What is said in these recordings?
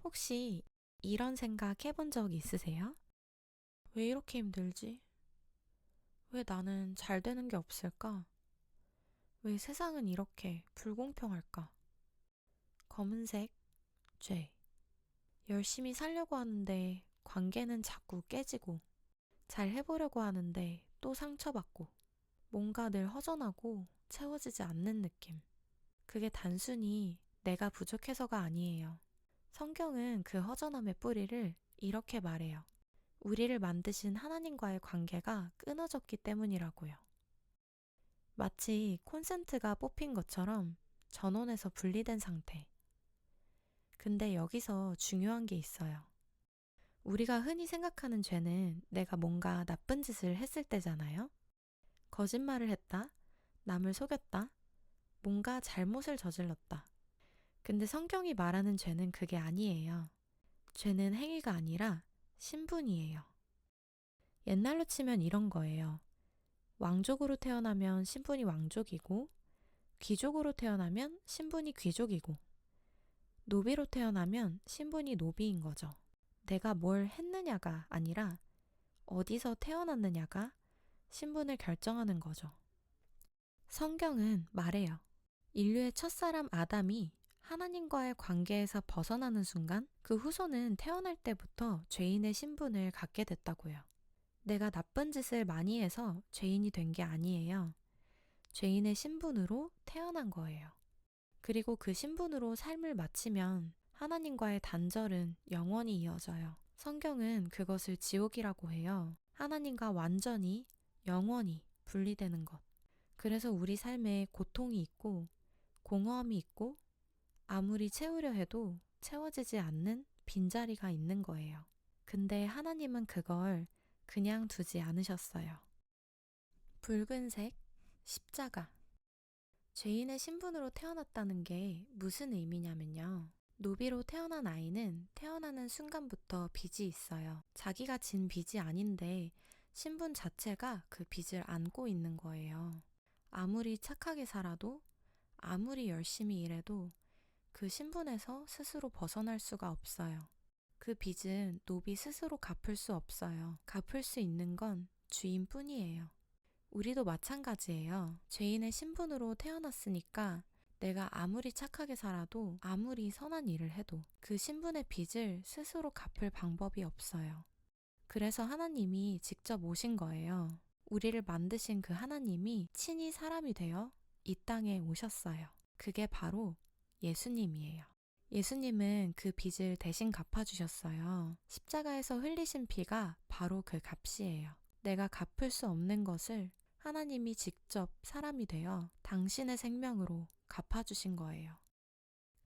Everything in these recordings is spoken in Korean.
혹시 이런 생각 해본 적 있으세요? 왜 이렇게 힘들지? 왜 나는 잘 되는 게 없을까? 왜 세상은 이렇게 불공평할까? 검은색, 죄. 열심히 살려고 하는데 관계는 자꾸 깨지고, 잘 해보려고 하는데 또 상처받고, 뭔가 늘 허전하고 채워지지 않는 느낌. 그게 단순히 내가 부족해서가 아니에요. 성경은 그 허전함의 뿌리를 이렇게 말해요. 우리를 만드신 하나님과의 관계가 끊어졌기 때문이라고요. 마치 콘센트가 뽑힌 것처럼 전원에서 분리된 상태. 근데 여기서 중요한 게 있어요. 우리가 흔히 생각하는 죄는 내가 뭔가 나쁜 짓을 했을 때잖아요. 거짓말을 했다, 남을 속였다, 뭔가 잘못을 저질렀다. 근데 성경이 말하는 죄는 그게 아니에요. 죄는 행위가 아니라 신분이에요. 옛날로 치면 이런 거예요. 왕족으로 태어나면 신분이 왕족이고, 귀족으로 태어나면 신분이 귀족이고, 노비로 태어나면 신분이 노비인 거죠. 내가 뭘 했느냐가 아니라 어디서 태어났느냐가 신분을 결정하는 거죠. 성경은 말해요. 인류의 첫사람 아담이 하나님과의 관계에서 벗어나는 순간 그 후손은 태어날 때부터 죄인의 신분을 갖게 됐다고요. 내가 나쁜 짓을 많이 해서 죄인이 된 게 아니에요. 죄인의 신분으로 태어난 거예요. 그리고 그 신분으로 삶을 마치면 하나님과의 단절은 영원히 이어져요. 성경은 그것을 지옥이라고 해요. 하나님과 완전히, 영원히 분리되는 것. 그래서 우리 삶에 고통이 있고, 공허함이 있고, 아무리 채우려 해도 채워지지 않는 빈자리가 있는 거예요. 근데 하나님은 그걸 그냥 두지 않으셨어요. 붉은색, 십자가. 죄인의 신분으로 태어났다는 게 무슨 의미냐면요. 노비로 태어난 아이는 태어나는 순간부터 빚이 있어요. 자기가 진 빚이 아닌데 신분 자체가 그 빚을 안고 있는 거예요. 아무리 착하게 살아도, 아무리 열심히 일해도 그 신분에서 스스로 벗어날 수가 없어요. 그 빚은 노비 스스로 갚을 수 없어요. 갚을 수 있는 건 주인뿐이에요. 우리도 마찬가지예요. 죄인의 신분으로 태어났으니까 내가 아무리 착하게 살아도 아무리 선한 일을 해도 그 신분의 빚을 스스로 갚을 방법이 없어요. 그래서 하나님이 직접 오신 거예요. 우리를 만드신 그 하나님이 친히 사람이 되어 이 땅에 오셨어요. 그게 바로 예수님이에요. 예수님은 그 빚을 대신 갚아주셨어요. 십자가에서 흘리신 피가 바로 그 값이에요. 내가 갚을 수 없는 것을 하나님이 직접 사람이 되어 당신의 생명으로 갚아주신 거예요.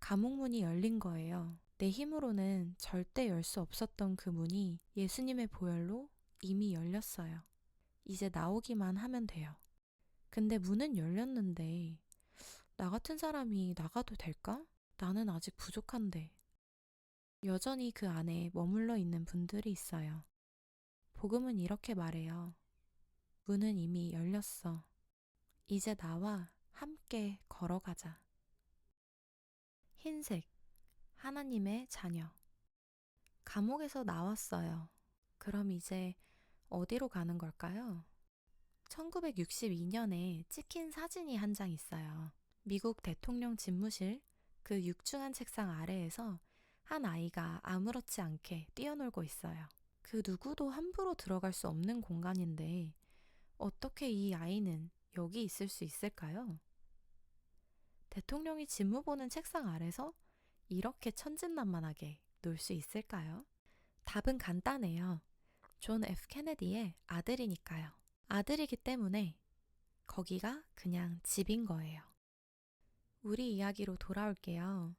감옥문이 열린 거예요. 내 힘으로는 절대 열 수 없었던 그 문이 예수님의 보혈로 이미 열렸어요. 이제 나오기만 하면 돼요. 근데 문은 열렸는데 나 같은 사람이 나가도 될까? 나는 아직 부족한데. 여전히 그 안에 머물러 있는 분들이 있어요. 복음은 이렇게 말해요. 문은 이미 열렸어. 이제 나와 함께 걸어가자. 흰색, 하나님의 자녀. 감옥에서 나왔어요. 그럼 이제 어디로 가는 걸까요? 1962년에 찍힌 사진이 한 장 있어요. 미국 대통령 집무실 그 육중한 책상 아래에서 한 아이가 아무렇지 않게 뛰어놀고 있어요. 그 누구도 함부로 들어갈 수 없는 공간인데 어떻게 이 아이는 여기 있을 수 있을까요? 대통령이 직무 보는 책상 아래서 이렇게 천진난만하게 놀 수 있을까요? 답은 간단해요. 존 F 케네디의 아들이니까요. 아들이기 때문에 거기가 그냥 집인 거예요. 우리 이야기로 돌아올게요.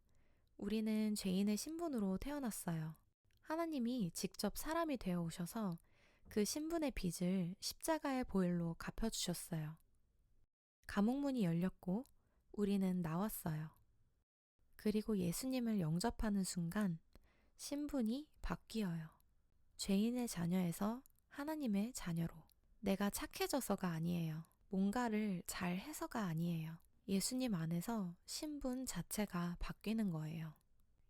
우리는 죄인의 신분으로 태어났어요. 하나님이 직접 사람이 되어 오셔서 그 신분의 빚을 십자가의 보혈로 갚아주셨어요. 감옥문이 열렸고 우리는 나왔어요. 그리고 예수님을 영접하는 순간 신분이 바뀌어요. 죄인의 자녀에서 하나님의 자녀로. 내가 착해져서가 아니에요. 뭔가를 잘 해서가 아니에요. 예수님 안에서 신분 자체가 바뀌는 거예요.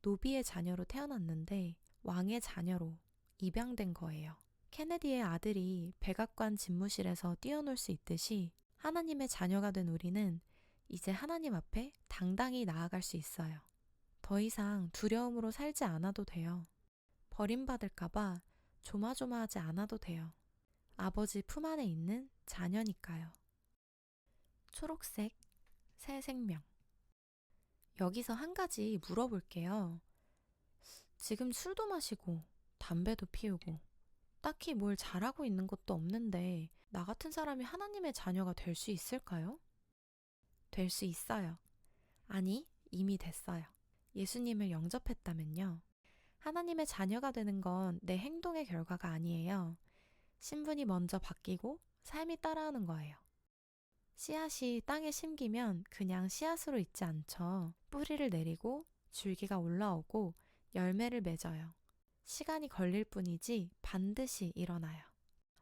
노비의 자녀로 태어났는데 왕의 자녀로 입양된 거예요. 케네디의 아들이 백악관 집무실에서 뛰어놀 수 있듯이 하나님의 자녀가 된 우리는 이제 하나님 앞에 당당히 나아갈 수 있어요. 더 이상 두려움으로 살지 않아도 돼요. 버림받을까봐 조마조마하지 않아도 돼요. 아버지 품 안에 있는 자녀니까요. 초록색 새 생명. 여기서 한 가지 물어볼게요. 지금 술도 마시고 담배도 피우고 딱히 뭘 잘하고 있는 것도 없는데 나 같은 사람이 하나님의 자녀가 될 수 있을까요? 될 수 있어요. 아니, 이미 됐어요. 예수님을 영접했다면요. 하나님의 자녀가 되는 건 내 행동의 결과가 아니에요. 신분이 먼저 바뀌고 삶이 따라오는 거예요. 씨앗이 땅에 심기면 그냥 씨앗으로 있지 않죠. 뿌리를 내리고 줄기가 올라오고 열매를 맺어요. 시간이 걸릴 뿐이지 반드시 일어나요.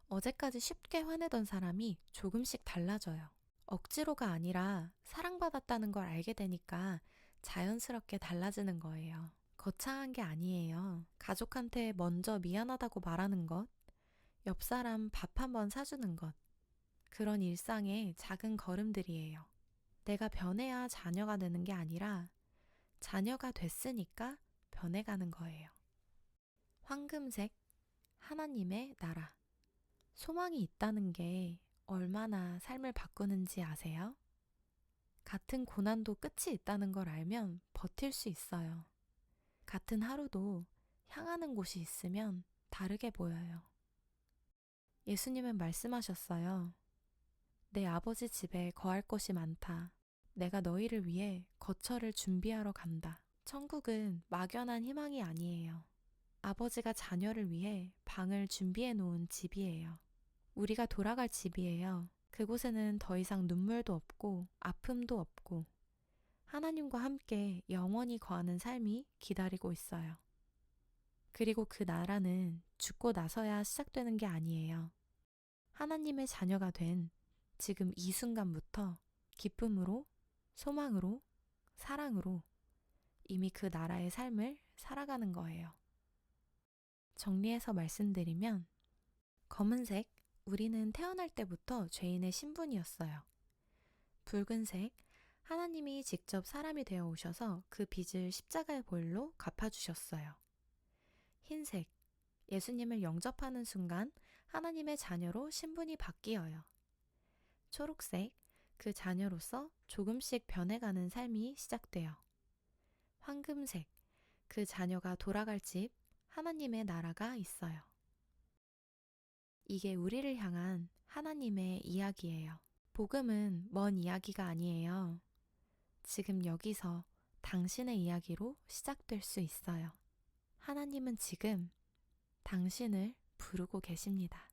어제까지 쉽게 화내던 사람이 조금씩 달라져요. 억지로가 아니라 사랑받았다는 걸 알게 되니까 자연스럽게 달라지는 거예요. 거창한 게 아니에요. 가족한테 먼저 미안하다고 말하는 것, 옆 사람 밥 한 번 사주는 것, 그런 일상의 작은 걸음들이에요. 내가 변해야 자녀가 되는 게 아니라 자녀가 됐으니까 변해가는 거예요. 황금색, 하나님의 나라. 소망이 있다는 게 얼마나 삶을 바꾸는지 아세요? 같은 고난도 끝이 있다는 걸 알면 버틸 수 있어요. 같은 하루도 향하는 곳이 있으면 다르게 보여요. 예수님은 말씀하셨어요. 내 아버지 집에 거할 곳이 많다. 내가 너희를 위해 거처를 준비하러 간다. 천국은 막연한 희망이 아니에요. 아버지가 자녀를 위해 방을 준비해 놓은 집이에요. 우리가 돌아갈 집이에요. 그곳에는 더 이상 눈물도 없고 아픔도 없고 하나님과 함께 영원히 거하는 삶이 기다리고 있어요. 그리고 그 나라는 죽고 나서야 시작되는 게 아니에요. 하나님의 자녀가 된 지금 이 순간부터 기쁨으로, 소망으로, 사랑으로 이미 그 나라의 삶을 살아가는 거예요. 정리해서 말씀드리면 검은색, 우리는 태어날 때부터 죄인의 신분이었어요. 붉은색, 하나님이 직접 사람이 되어 오셔서 그 빚을 십자가의 보혈로 갚아주셨어요. 흰색, 예수님을 영접하는 순간 하나님의 자녀로 신분이 바뀌어요. 초록색, 그 자녀로서 조금씩 변해가는 삶이 시작돼요. 황금색, 그 자녀가 돌아갈 집, 하나님의 나라가 있어요. 이게 우리를 향한 하나님의 이야기예요. 복음은 먼 이야기가 아니에요. 지금 여기서 당신의 이야기로 시작될 수 있어요. 하나님은 지금 당신을 부르고 계십니다.